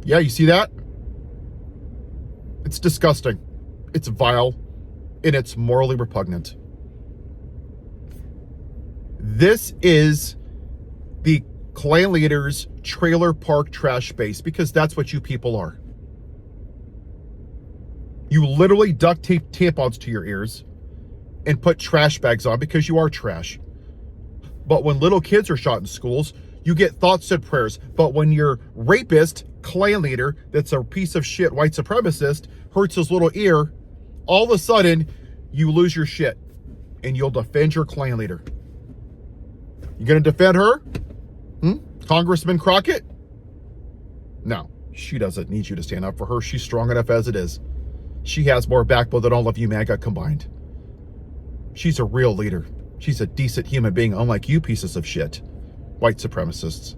Yeah, you see that? It's disgusting. It's vile. And it's morally repugnant. This is the Klan leaders' trailer park trash base, because that's what you people are. You literally duct tape tampons to your ears and put trash bags on because you are trash. But when little kids are shot in schools, you get thoughts and prayers. But when your rapist Klan leader, that's a piece of shit white supremacist, hurts his little ear, all of a sudden you lose your shit and you'll defend your Klan leader. You gonna defend her? Congressman Crockett? No, she doesn't need you to stand up for her. She's strong enough as it is. She has more backbone than all of you MAGA combined. She's a real leader. She's a decent human being, unlike you pieces of shit, white supremacists.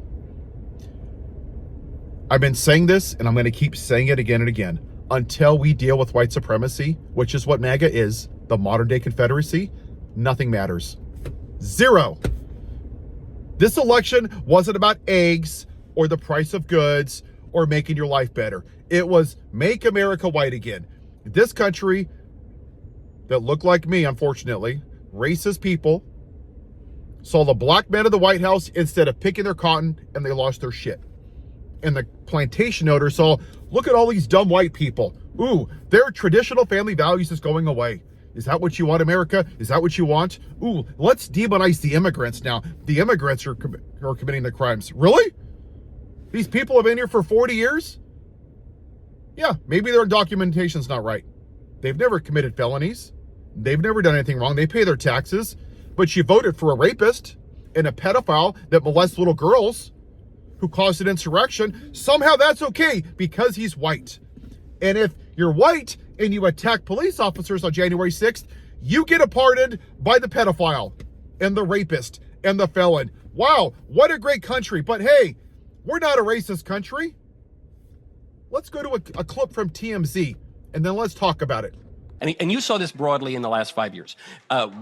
I've been saying this, and I'm going to keep saying it again and again. Until we deal with white supremacy, which is what MAGA is, the modern day Confederacy, nothing matters. Zero. This election wasn't about eggs or the price of goods or making your life better. It was make America white again. This country that looked like me, unfortunately, racist people, saw the black men of the White House instead of picking their cotton, and they lost their shit. And the plantation owners saw, look at all these dumb white people. Ooh, their traditional family values is going away. Is that what you want, America? Is that what you want? Ooh, let's demonize the immigrants now. The immigrants are committing the crimes. Really? These people have been here for 40 years? Yeah, maybe their documentation's not right. They've never committed felonies. They've never done anything wrong. They pay their taxes. But you voted for a rapist and a pedophile that molests little girls who caused an insurrection. Somehow that's okay because he's white. And if you're white and you attack police officers on January 6th, you get pardoned by the pedophile and the rapist and the felon. Wow, what a great country. But hey, we're not a racist country. Let's go to a clip from TMZ and then let's talk about it. And you saw this broadly in the last 5 years.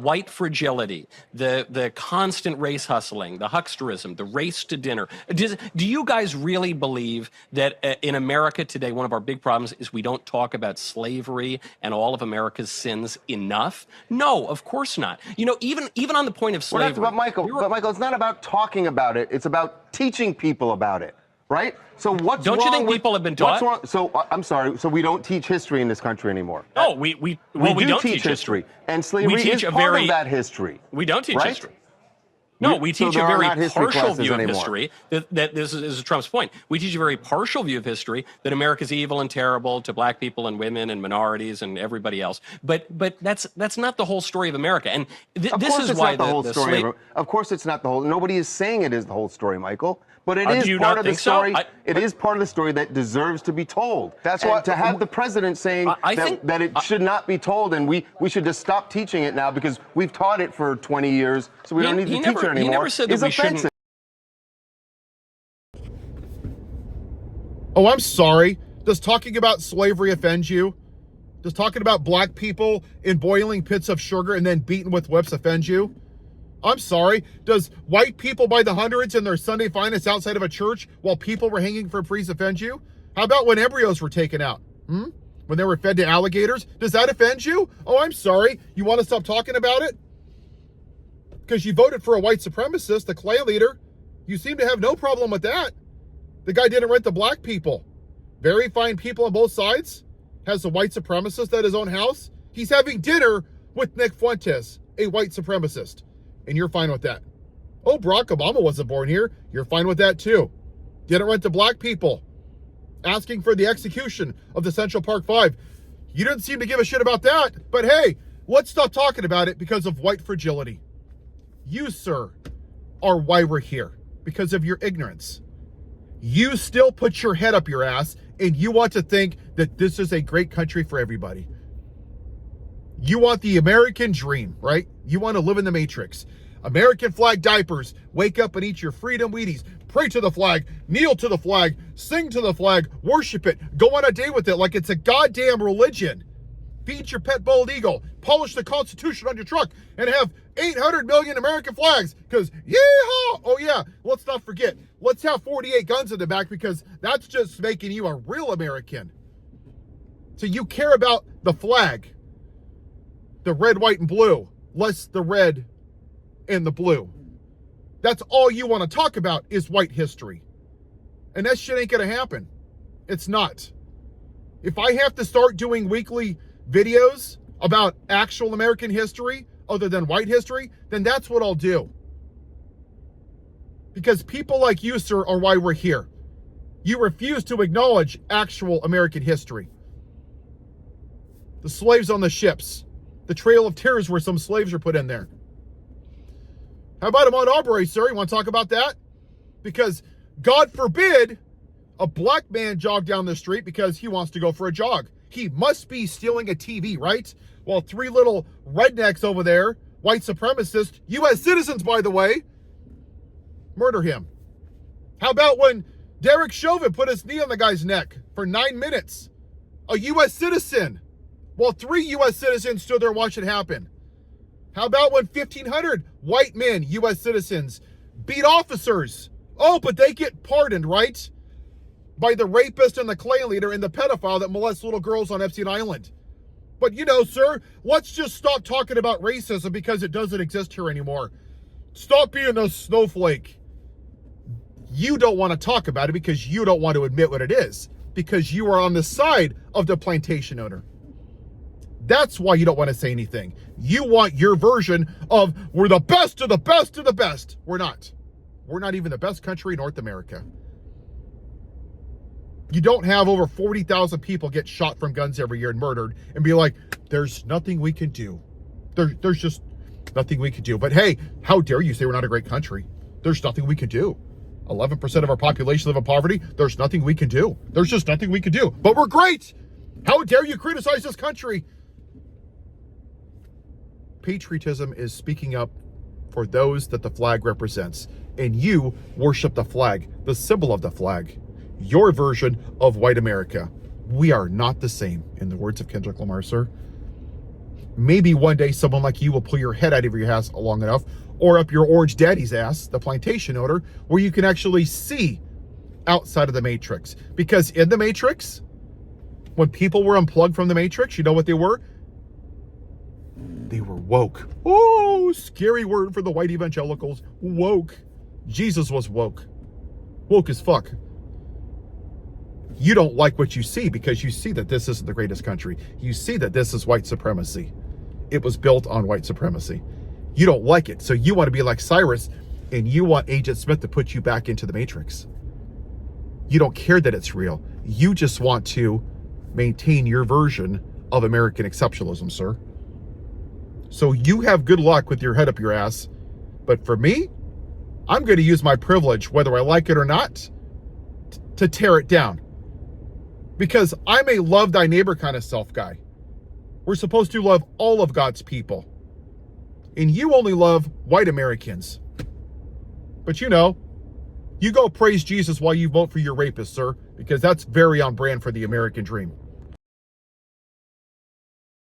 White fragility, the constant race hustling, the hucksterism, the race to dinner. Do you guys really believe that in America today, one of our big problems is we don't talk about slavery and all of America's sins enough? No, of course not. You know, even on the point of slavery. But Michael, it's not about talking about it. It's about teaching people about it. Right? So what's wrong? Don't you think people have been taught? What's wrong? So I'm sorry. So we don't teach history in this country anymore. No, we don't teach history. And slavery is part of that history. We don't teach history. No, we teach a very partial view of history. That this is Trump's point. We teach a very partial view of history that America's evil and terrible to black people and women and minorities and everybody else. But that's not the whole story of America. And this is why the whole story. Of course, it's not the whole. Nobody is saying it is the whole story, Michael. But it is part of the story. It is part of the story that deserves to be told. That's why to have the president saying that it should not be told, and we should just stop teaching it now because we've taught it for 20 years, so we don't need to teach it anymore. He never said that we shouldn't. Oh, I'm sorry. Does talking about slavery offend you? Does talking about black people in boiling pits of sugar and then beaten with whips offend you? I'm sorry. Does white people by the hundreds in their Sunday finest outside of a church while people were hanging from trees offend you? How about when embryos were taken out? When they were fed to alligators? Does that offend you? Oh, I'm sorry. You want to stop talking about it? Because you voted for a white supremacist, the Klan leader. You seem to have no problem with that. The guy didn't rent the black people. Very fine people on both sides. Has a white supremacist at his own house. He's having dinner with Nick Fuentes, a white supremacist. And you're fine with that. Oh, Barack Obama wasn't born here. You're fine with that too. Didn't rent to black people. Asking for the execution of the Central Park Five. You didn't seem to give a shit about that. But hey, let's stop talking about it because of white fragility. You, sir, are why we're here. Because of your ignorance. You still put your head up your ass and you want to think that this is a great country for everybody. You want the American dream, right? You want to live in the Matrix. American flag diapers. Wake up and eat your freedom Wheaties. Pray to the flag. Kneel to the flag. Sing to the flag. Worship it. Go on a date with it like it's a goddamn religion. Feed your pet bald eagle. Polish the Constitution on your truck. And have 800 million American flags. Because, yeehaw! Oh yeah, let's not forget. let's have 48 guns in the back because that's just making you a real American. So you care about the flag, the red, white, and blue, less the red and the blue. That's all you want to talk about is white history. And that shit ain't going to happen. It's not. If I have to start doing weekly videos about actual American history other than white history, then that's what I'll do. Because people like you, sir, are why we're here. You refuse to acknowledge actual American history. The slaves on the ships. The Trail of Tears where some slaves were put in there. How about Ahmaud Arbery, sir? You want to talk about that? Because God forbid a black man jog down the street because he wants to go for a jog. He must be stealing a TV, right? While three little rednecks over there, white supremacists, U.S. citizens, by the way, murder him. How about when Derek Chauvin put his knee on the guy's neck for 9 minutes? A U.S. citizen, while 3 U.S. citizens stood there and watched it happen. How about when 1,500 white men, U.S. citizens, beat officers? Oh, but they get pardoned, right? By the rapist and the clan leader and the pedophile that molests little girls on Epstein Island. But you know, sir, let's just stop talking about racism because it doesn't exist here anymore. Stop being a snowflake. You don't want to talk about it because you don't want to admit what it is. Because you are on the side of the plantation owner. That's why you don't want to say anything. You want your version of, we're the best of the best of the best. We're not. We're not even the best country in North America. You don't have over 40,000 people get shot from guns every year and murdered and be like, there's nothing we can do. There's just nothing we can do. But hey, how dare you say we're not a great country? There's nothing we can do. 11% of our population live in poverty. There's nothing we can do. There's just nothing we can do. But we're great. How dare you criticize this country? Patriotism is speaking up for those that the flag represents. And you worship the flag, the symbol of the flag. Your version of white America. We are not the same, in the words of Kendrick Lamar, sir. Maybe one day someone like you will pull your head out of your ass long enough, or up your orange daddy's ass, the plantation owner, where you can actually see outside of the matrix. Because in the matrix, when people were unplugged from the matrix, you know what they were? They were woke. Oh, scary word for the white evangelicals. Woke. Jesus was woke. Woke as fuck. You don't like what you see because you see that this isn't the greatest country. You see that this is white supremacy. It was built on white supremacy. You don't like it, so you want to be like Cyrus, and you want Agent Smith to put you back into the matrix. You don't care that it's real. You just want to maintain your version of American exceptionalism, sir. So you have good luck with your head up your ass. But for me, I'm going to use my privilege, whether I like it or not, to tear it down. Because I'm a love thy neighbor kind of self guy. We're supposed to love all of God's people. And you only love white Americans. But you know, you go praise Jesus while you vote for your rapist, sir, because that's very on brand for the American dream.